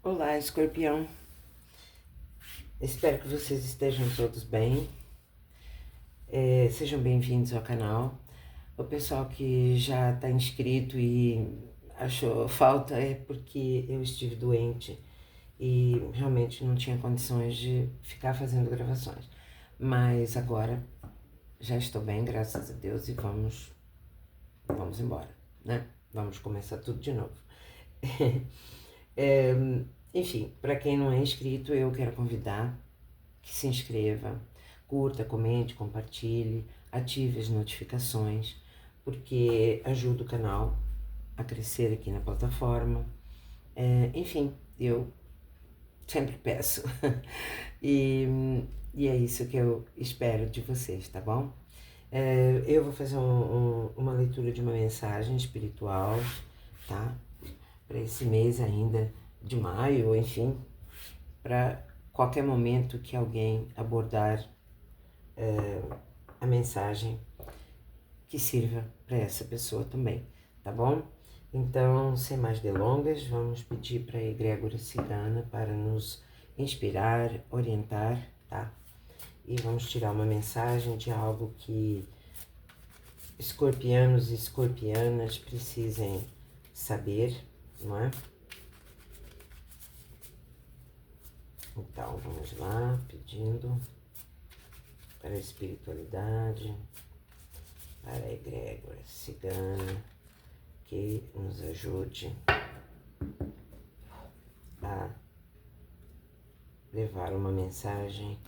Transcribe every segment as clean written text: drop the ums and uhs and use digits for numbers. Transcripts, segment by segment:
Olá, Escorpião. Espero que vocês estejam todos bem. Sejam bem-vindos ao canal. O pessoal que já está inscrito e achou falta é porque eu estive doente e realmente não tinha condições de ficar fazendo gravações. Mas agora já estou bem, graças a Deus, e vamos embora, né? Vamos começar tudo de novo. É, enfim, para quem não é inscrito, eu quero convidar que se inscreva, curta, comente, compartilhe, ative as notificações, porque ajuda o canal a crescer aqui na plataforma. Enfim, eu sempre peço. e, e é isso que eu espero de vocês, tá bom? Eu vou fazer uma leitura de uma mensagem espiritual, tá? Para esse mês ainda de maio, enfim, para qualquer momento que alguém abordar a mensagem que sirva para essa pessoa também, tá bom? Então, sem mais delongas, vamos pedir para a egrégora cigana para nos inspirar, orientar, tá? E vamos tirar uma mensagem de algo que escorpianos e escorpianas precisem saber, não é? Então, vamos lá, pedindo para a espiritualidade, para a egrégora cigana, que nos ajude a levar uma mensagem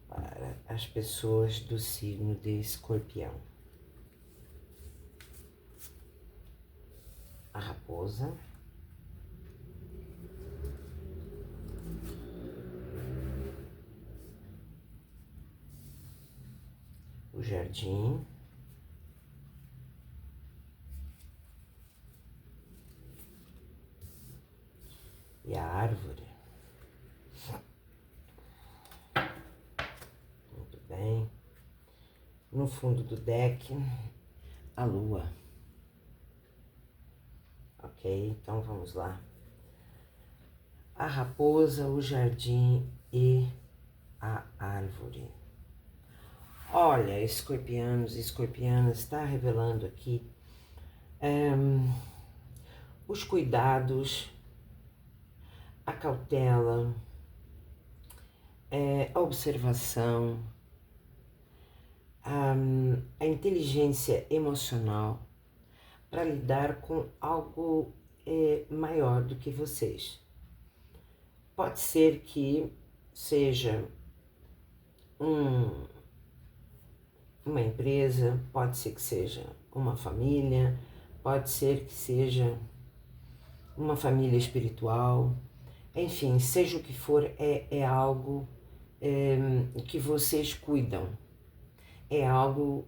para as pessoas do signo de Escorpião. A raposa, o jardim, e a árvore. Muito bem. No fundo do deck, a lua. Ok, então vamos lá. A raposa, o jardim e a árvore. Olha, escorpianos e escorpianas, está revelando aqui os cuidados, a cautela, a observação, a inteligência emocional para lidar com algo maior do que vocês. Pode ser que seja uma empresa, pode ser que seja uma família, pode ser que seja uma família espiritual, enfim, seja o que for, é algo que vocês cuidam, é algo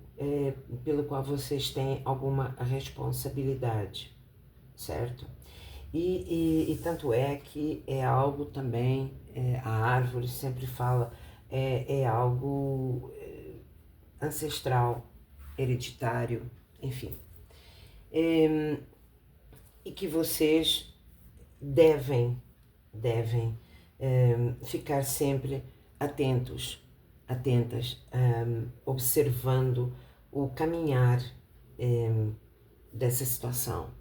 pelo qual vocês têm alguma responsabilidade, certo? E tanto é que é algo também, a árvore sempre fala, é algo ancestral, hereditário, enfim. E que vocês devem ficar sempre atentas, observando o caminhar dessa situação,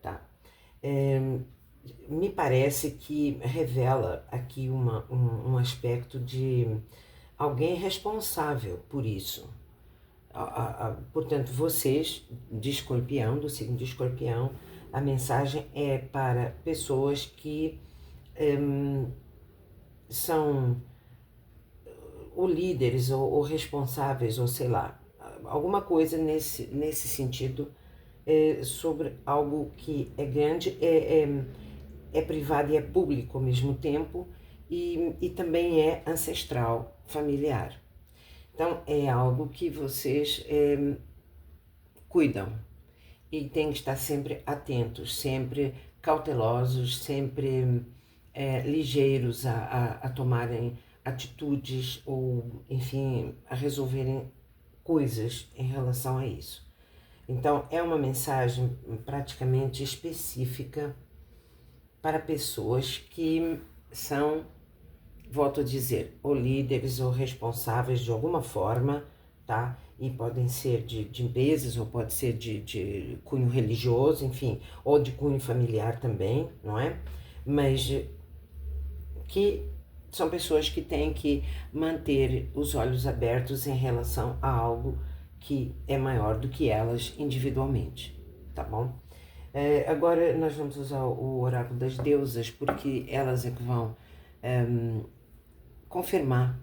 tá? Me parece que revela aqui um aspecto de alguém responsável por isso. Portanto, vocês, de Escorpião, do signo de Escorpião, a mensagem é para pessoas que são ou líderes ou responsáveis, ou sei lá, alguma coisa nesse sentido, sobre algo que é grande, é privado e é público ao mesmo tempo, e também é ancestral, familiar. Então, é algo que vocês cuidam e têm que estar sempre atentos, sempre cautelosos, sempre ligeiros a tomarem atitudes ou, enfim, a resolverem coisas em relação a isso. Então, é uma mensagem praticamente específica para pessoas que são, volto a dizer, ou líderes ou responsáveis de alguma forma, tá? E podem ser de empresas, ou pode ser de cunho religioso, enfim, ou de cunho familiar também, não é? Mas que são pessoas que têm que manter os olhos abertos em relação a algo que é maior do que elas individualmente, tá bom? Agora nós vamos usar o oráculo das deusas, porque elas é que vão confirmar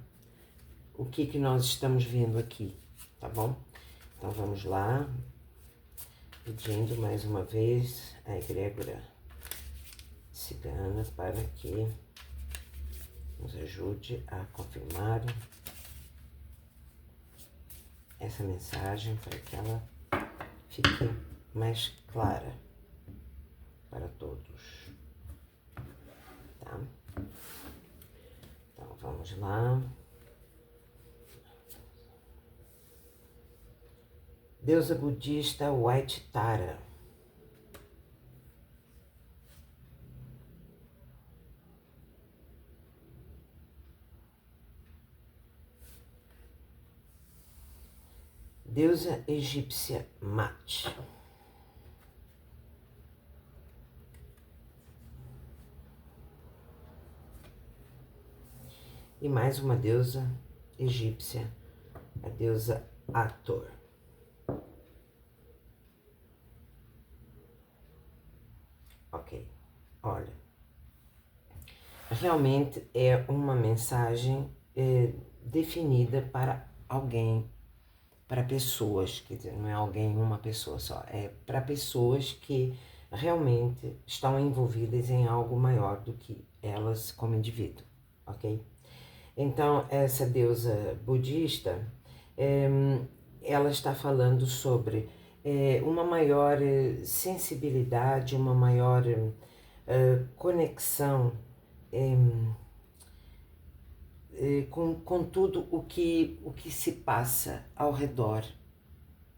o que nós estamos vendo aqui, tá bom? Então vamos lá, pedindo mais uma vez a egrégora cigana para que nos ajude a confirmar essa mensagem, para que ela fique mais clara para todos, tá? Então vamos lá. Deusa budista White Tara. Deusa egípcia Mate. E mais uma deusa egípcia, a deusa Hathor. Ok, olha, realmente é uma mensagem definida para alguém, para pessoas, quer dizer, não é alguém, uma pessoa só, é para pessoas que realmente estão envolvidas em algo maior do que elas como indivíduo, ok? Então, essa deusa budista, ela está falando sobre uma maior sensibilidade, uma maior conexão com tudo o que se passa ao redor,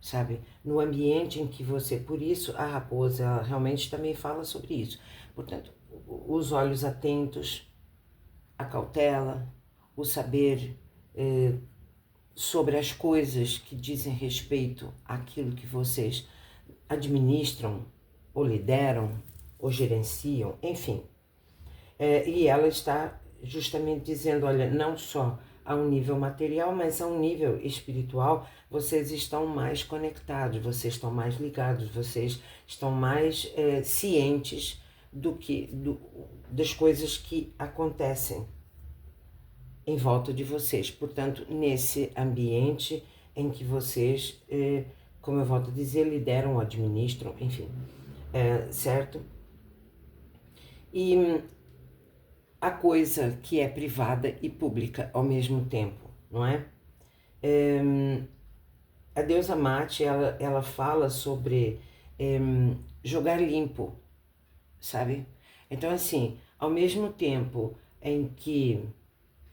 sabe? No ambiente em que você... Por isso, a raposa ela realmente também fala sobre isso. Portanto, os olhos atentos, a cautela, o saber sobre as coisas que dizem respeito àquilo que vocês administram, ou lideram, ou gerenciam, enfim. E ela está justamente dizendo, olha, não só a um nível material, mas a um nível espiritual, vocês estão mais conectados, vocês estão mais ligados, vocês estão mais cientes das coisas que acontecem em volta de vocês. Portanto, nesse ambiente em que vocês, como eu volto a dizer, lideram, administram, enfim, certo? E a coisa que é privada e pública ao mesmo tempo, não é? A deusa Mate, ela fala sobre jogar limpo, sabe? Então, assim, ao mesmo tempo em que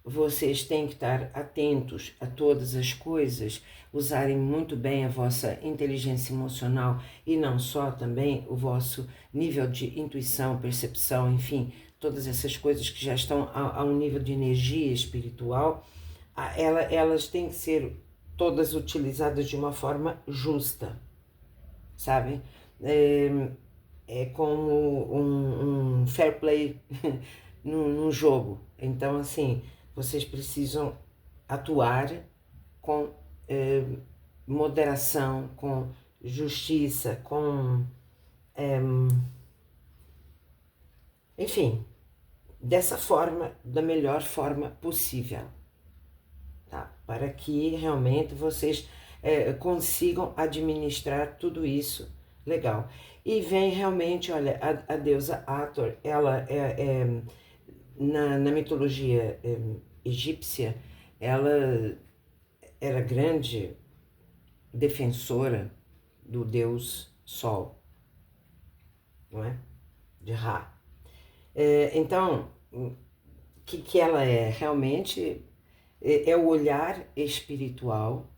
vocês têm que estar atentos a todas as coisas, usarem muito bem a vossa inteligência emocional e não só também o vosso nível de intuição, percepção, enfim, todas essas coisas que já estão a um nível de energia espiritual, elas têm que ser todas utilizadas de uma forma justa, sabe? É como um fair play num jogo. Então, assim, vocês precisam atuar com moderação, com justiça, com... enfim, dessa forma, da melhor forma possível, tá? Para que realmente vocês consigam administrar tudo isso legal. E vem realmente, olha, a deusa Hathor, ela na mitologia egípcia, ela era grande defensora do deus Sol, não é? De Ra. Então, o que ela é? Realmente é o olhar espiritual,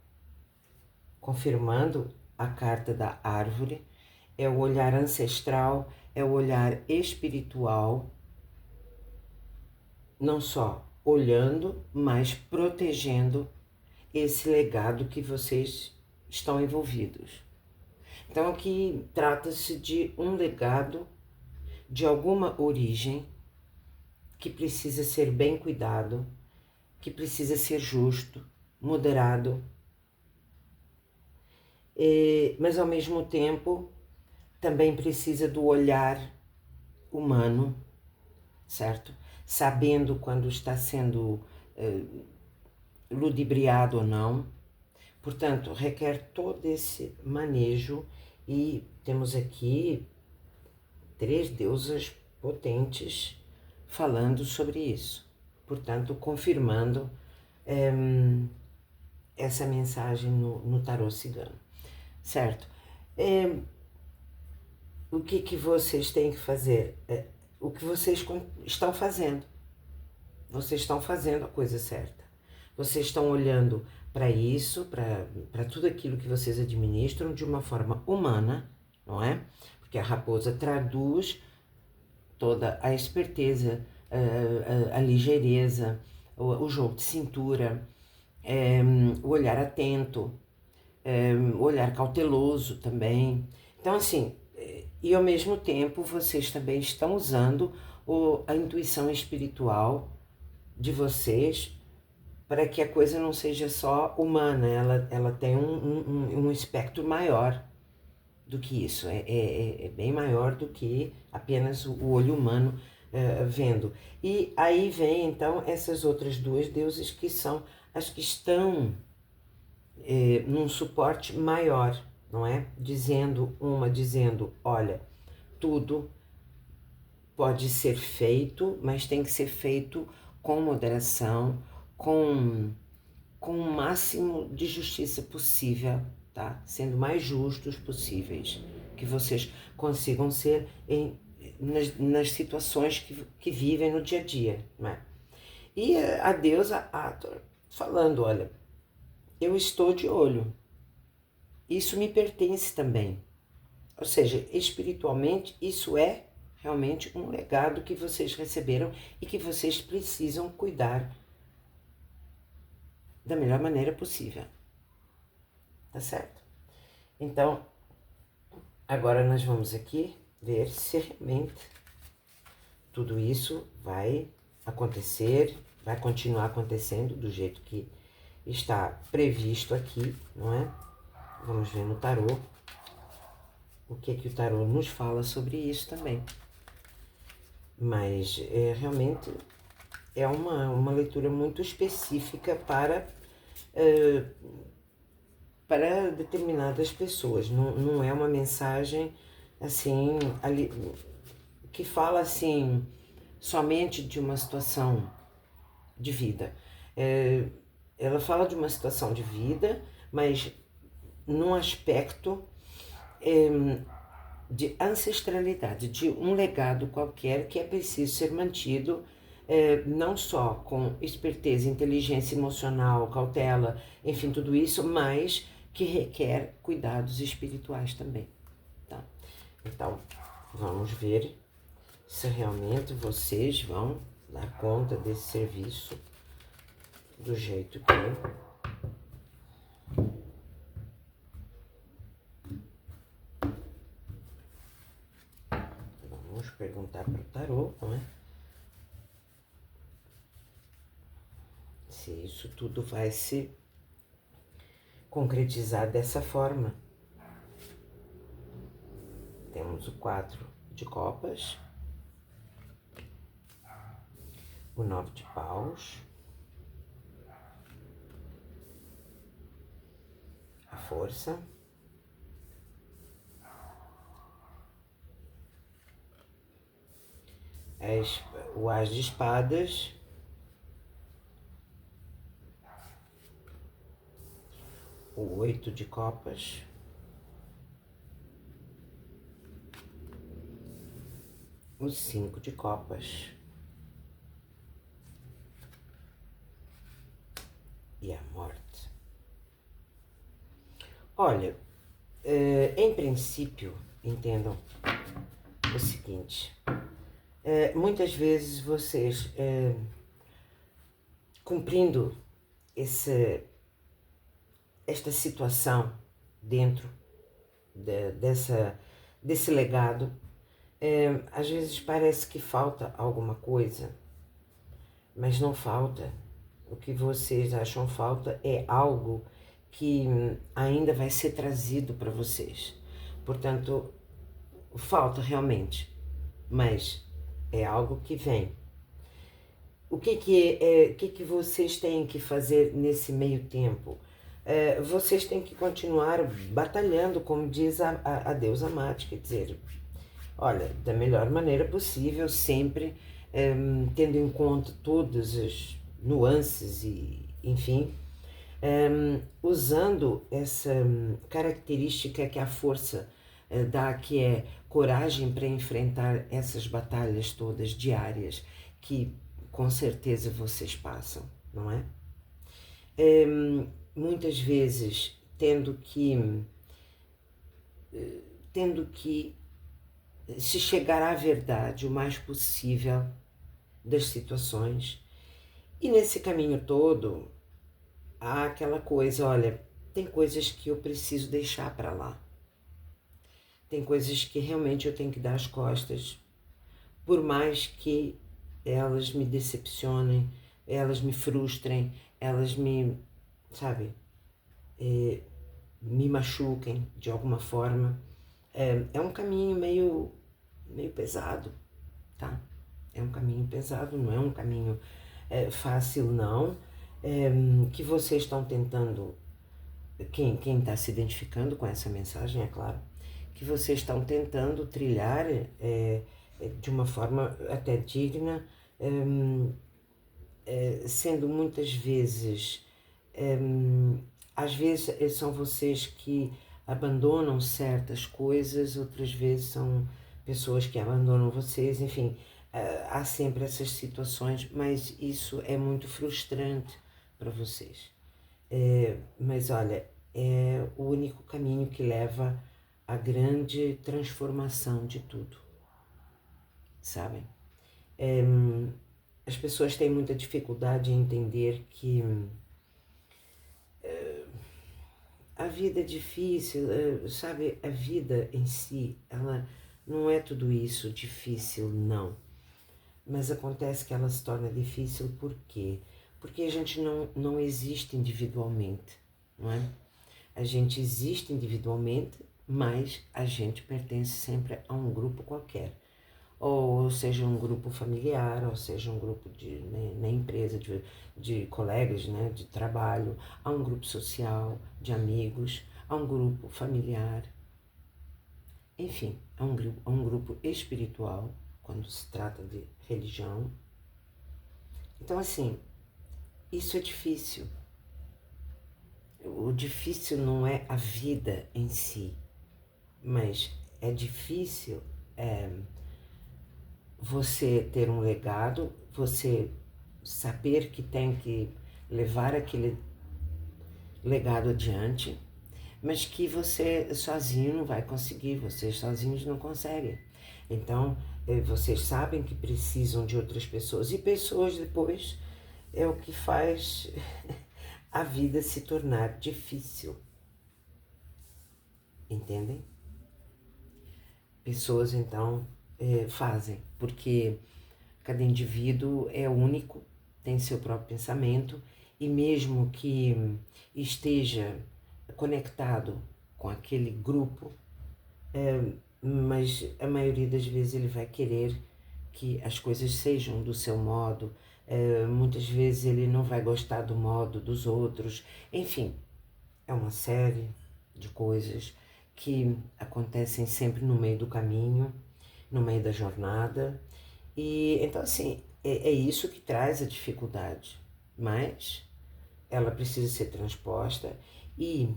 confirmando a carta da árvore, é o olhar ancestral, é o olhar espiritual, não só olhando, mas protegendo esse legado que vocês estão envolvidos. Então aqui trata-se de um legado de alguma origem que precisa ser bem cuidado, que precisa ser justo, moderado, mas ao mesmo tempo também precisa do olhar humano, certo? Sabendo quando está sendo ludibriado ou não. Portanto, requer todo esse manejo e temos aqui 3 deusas potentes falando sobre isso. Portanto, confirmando essa mensagem no tarô cigano, certo? O que vocês têm que fazer? O que vocês estão fazendo. Vocês estão fazendo a coisa certa. Vocês estão olhando para isso, para tudo aquilo que vocês administram de uma forma humana, não é? Porque a raposa traduz toda a esperteza, a ligeireza, o jogo de cintura, o olhar atento, o olhar cauteloso também. Então, assim, e ao mesmo tempo vocês também estão usando a intuição espiritual de vocês para que a coisa não seja só humana, ela tem um espectro maior do que isso, é bem maior do que apenas o olho humano vendo. E aí vem então essas outras 2 deusas que são as que estão num suporte maior, não é? Dizendo, olha, tudo pode ser feito, mas tem que ser feito com moderação, com o máximo de justiça possível, tá? Sendo mais justos possíveis, que vocês consigam ser nas situações que vivem no dia a dia, não é? E a deusa Hathor falando, olha, eu estou de olho, isso me pertence também. Ou seja, espiritualmente, isso é realmente um legado que vocês receberam e que vocês precisam cuidar da melhor maneira possível. Tá certo? Então, agora nós vamos aqui ver se realmente tudo isso vai acontecer, vai continuar acontecendo do jeito que está previsto aqui, não é? Vamos ver no tarô o que o tarô nos fala sobre isso também. Mas realmente é uma leitura muito específica para determinadas pessoas. Não é uma mensagem assim ali, que fala assim somente de uma situação de vida. Ela fala de uma situação de vida, mas num aspecto de ancestralidade, de um legado qualquer que é preciso ser mantido, não só com esperteza, inteligência emocional, cautela, enfim, tudo isso, mas que requer cuidados espirituais também, tá? Então, vamos ver se realmente vocês vão dar conta desse serviço do jeito que vamos perguntar para o tarô, não é? Se isso tudo vai se concretizar dessa forma. Temos o 4 de copas, o 9 de paus, a força, o as de espadas, o 8 de copas, o 5 de copas e a morte. Olha, em princípio, entendam, o seguinte, muitas vezes vocês, cumprindo esta situação dentro desse legado, às vezes parece que falta alguma coisa, mas não falta. O que vocês acham falta é algo que ainda vai ser trazido para vocês. Portanto, falta realmente, mas é algo que vem. O que vocês têm que fazer nesse meio tempo? Vocês têm que continuar batalhando, como diz a deusa Mate, quer dizer, olha, da melhor maneira possível, sempre tendo em conta todas as nuances e, enfim, usando essa característica que a força dá, que é coragem para enfrentar essas batalhas todas diárias que com certeza vocês passam, não é? Muitas vezes tendo que se chegar à verdade o mais possível das situações. E nesse caminho todo, há aquela coisa, olha, tem coisas que eu preciso deixar para lá. Tem coisas que realmente eu tenho que dar as costas, por mais que elas me decepcionem, elas me frustrem, elas me, sabe, me machuquem de alguma forma. É um caminho meio pesado, tá? É um caminho pesado, não é um caminho fácil, não. Que vocês estão tentando, quem está se identificando com essa mensagem, é claro, que vocês estão tentando trilhar de uma forma até digna, sendo muitas vezes, às vezes são vocês que abandonam certas coisas, outras vezes são pessoas que abandonam vocês, enfim, há sempre essas situações, mas isso é muito frustrante para vocês. Mas olha, é o único caminho que leva à grande transformação de tudo, sabem? As pessoas têm muita dificuldade em entender que a vida é difícil, sabe? A vida em si, ela não é tudo isso difícil, não. Mas acontece que ela se torna difícil por quê? Porque a gente não existe individualmente, não é? A gente existe individualmente, mas a gente pertence sempre a um grupo qualquer. Ou seja, um grupo familiar, ou seja, um grupo na empresa, de colegas, né, de trabalho, a um grupo social, de amigos, a um grupo familiar, enfim, a um grupo espiritual, quando se trata de religião. Então, assim, isso é difícil. O difícil não é a vida em si, mas é difícil você ter um legado, você saber que tem que levar aquele legado adiante, mas que você sozinho não vai conseguir, vocês sozinhos não conseguem. Então, vocês sabem que precisam de outras pessoas, e pessoas depois é o que faz a vida se tornar difícil. Entendem? Pessoas, então, fazem, porque cada indivíduo é único, tem seu próprio pensamento, e mesmo que esteja conectado com aquele grupo, mas a maioria das vezes ele vai querer que as coisas sejam do seu modo, muitas vezes ele não vai gostar do modo dos outros, enfim, é uma série de coisas que acontecem sempre no meio do caminho, no meio da jornada, e então assim, é isso que traz a dificuldade, mas ela precisa ser transposta, e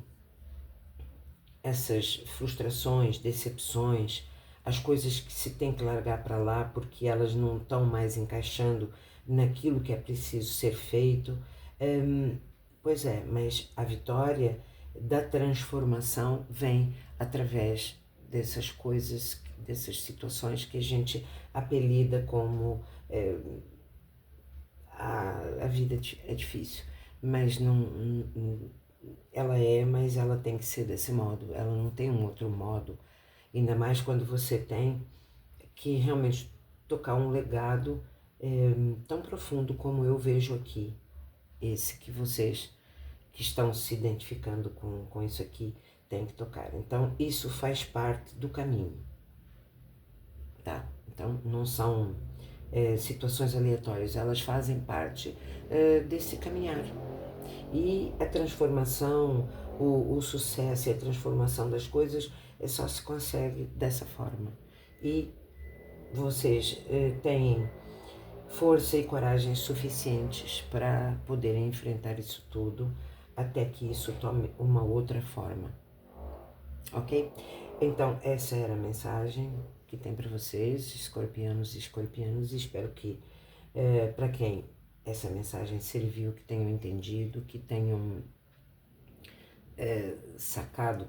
essas frustrações, decepções, as coisas que se tem que largar para lá porque elas não estão mais encaixando naquilo que é preciso ser feito, pois é, mas a vitória da transformação vem através dessas coisas, dessas situações que a gente apelida como a vida é difícil, mas ela é, mas ela tem que ser desse modo, ela não tem um outro modo, ainda mais quando você tem que realmente tocar um legado tão profundo como eu vejo aqui, esse que vocês que estão se identificando com isso aqui têm que tocar. Então, isso faz parte do caminho, tá? Então, não são situações aleatórias, elas fazem parte desse caminhar. E a transformação, o sucesso e a transformação das coisas só se consegue dessa forma. E vocês têm força e coragem suficientes para poderem enfrentar isso tudo até que isso tome uma outra forma, ok? Então essa era a mensagem que tem para vocês, escorpianos e escorpianas, e espero que para quem essa mensagem serviu, que tenham entendido, que tenham sacado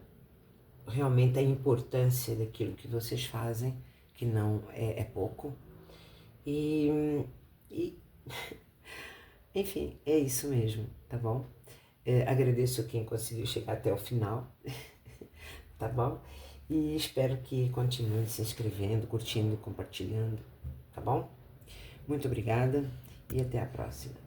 realmente a importância daquilo que vocês fazem, que não é pouco. E enfim, é isso mesmo, tá bom? Agradeço quem conseguiu chegar até o final, tá bom? E espero que continue se inscrevendo, curtindo, compartilhando, tá bom? Muito obrigada e até a próxima.